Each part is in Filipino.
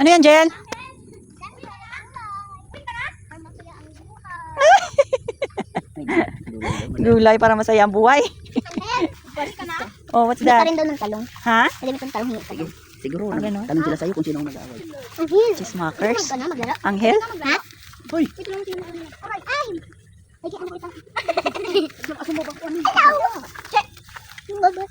Ano yan, Jen? Gulay para masaya ang buhay. Oh, what's Hindi pa that? rin daw ng talong. Ha? Pwede mo itong talong hingi ka daw. Siguro, Ah, ganun? tanong sila sa'yo kung sino ang nag-aaway. Anghel! Chismakers? Ano ka na maglaro? Anghel? Ha? Hoy! Wait lang, sino ano? Ay! Ay! Ay, ano ko itang... Sumubak ko. Ikaw! Check! Yung baba.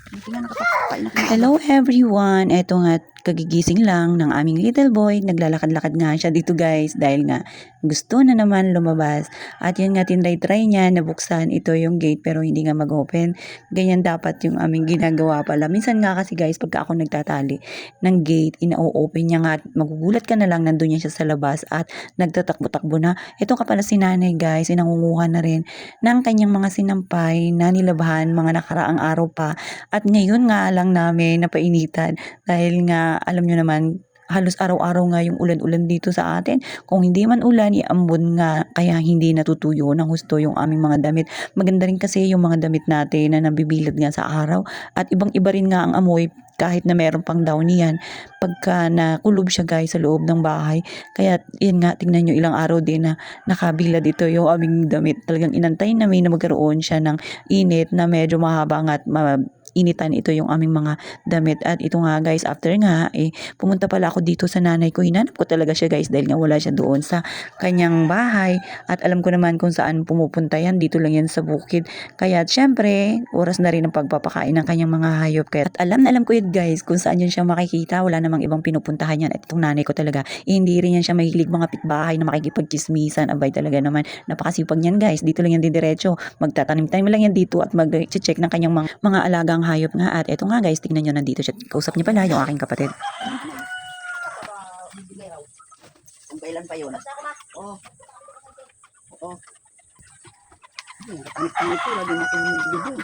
Hello everyone! Eto nga, kagigising lang ng aming little boy. Naglalakad-lakad nga siya dito guys dahil nga gusto na naman lumabas. At yun nga, tinry-try niya na buksan ito yung gate pero hindi nga mag-open. Ganyan dapat yung aming ginagawa pala. Minsan nga kasi guys, pagka ako nagtatali ng gate, ina-open niya nga at magugulat ka na lang, nandun niya siya sa labas at nagtatakbo-takbo na. Ito ka pala si nanay guys, sinangunguhan na rin ng kanyang mga sinampay na nilabahan mga nakaraang araw pa. At ngayon nga lang namin napainitan dahil nga alam nyo naman halos araw-araw nga yung ulan-ulan dito sa atin. Kung hindi man ulan, iambon nga kaya hindi natutuyo ng husto yung aming mga damit. Maganda rin kasi yung mga damit natin na nabibilad nga sa araw at ibang-iba rin nga ang amoy kahit na meron pang downy yan pagka nakulob siya guys sa loob ng bahay. Kaya yun nga, tingnan nyo ilang araw din na nakabilad ito yung aming damit. Talagang inantay namin na magkaroon siya ng init na medyo mahaba nga at initan ito yung aming mga damit. At ito nga guys, after nga pumunta pala ako dito sa nanay ko. Hinanap ko talaga siya guys dahil nga wala siya doon sa kanyang bahay at alam ko naman kung saan pumupunta yan, dito lang yan sa bukid. Kaya syempre oras na rin ang pagpapakain ng kanyang mga hayop. Kaya at alam na alam ko yun guys kung saan yun siya makikita. Wala namang ibang pinupuntahan yan. At itong nanay ko talaga, hindi rin yan siya mahilig mga pitbahay na makikipagchismisan. Abay talaga naman, napakasipag niyan guys. Dito lang yan didiretso, magtatanim-tanim lang yan dito at mag-check ng kanyang mga alagang hayop nga. At eto nga guys, tingnan nyo, nandito siya. Kausap niya pala yung aking kapatid. Kung kailan pa yun. Oo. Oo. Pangit-pangit ko, lagi natin yung video.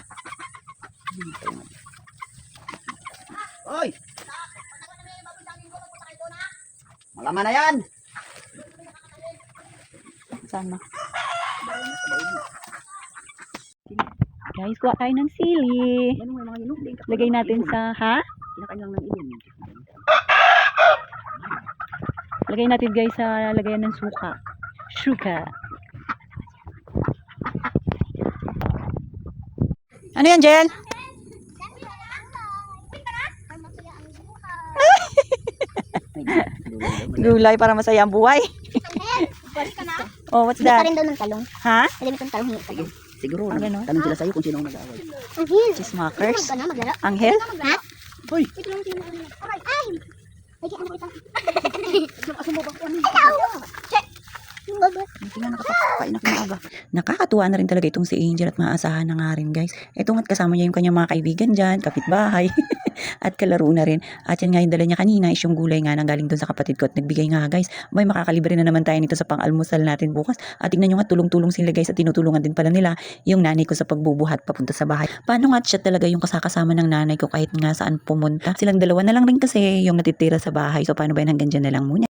Hoy! Malaman na yan! Sama. Guys, kuha tayo ng sili. Ano may mga ilog din? Lagay natin sa, ha? Kinakain lang ng ilog. Lagay natin guys sa lagayan ng suka. Suka. Ano yan, Jen? Gulay para masaya ang buhay. Pwede ka na? Oh, what's Hindi pa that? rin daw ng talong. Ha? Pwede mo itong talong hingi ka daw. Siguro, Ah, ganun? tanong sila sa'yo kung sino ang nag-aaway. Anghel! Chismakers? Ano ka na maglaro? Anghel? Ha? Hoy! Wait lang, sino ano? Ay! Ay! Ay, ano ko itang... Sumubak ko. Ikaw! Check! Yung baba. Tingnan nakapakain na kinaga. Nakakatuwa na rin talaga itong si Angel at maasahan na nga rin guys. Ito nga't kasama niya yung kanyang mga kaibigan dyan, kapitbahay at kalaro na rin. At yan nga yung dala niya kanina is yung gulay nga nang galing doon sa kapatid ko at nagbigay nga guys. May makakalibre na naman tayo nito sa pang-almusal natin bukas. At tingnan nyo nga, tulong-tulong sila guys at tinutulungan din pala nila yung nanay ko sa pagbubuhat papunta sa bahay. Paano nga siya talaga yung kasakasama ng nanay ko kahit nga saan pumunta. Silang dalawa na lang rin kasi yung natitira sa bahay. So paano ba yan, hanggang dyan na lang muna.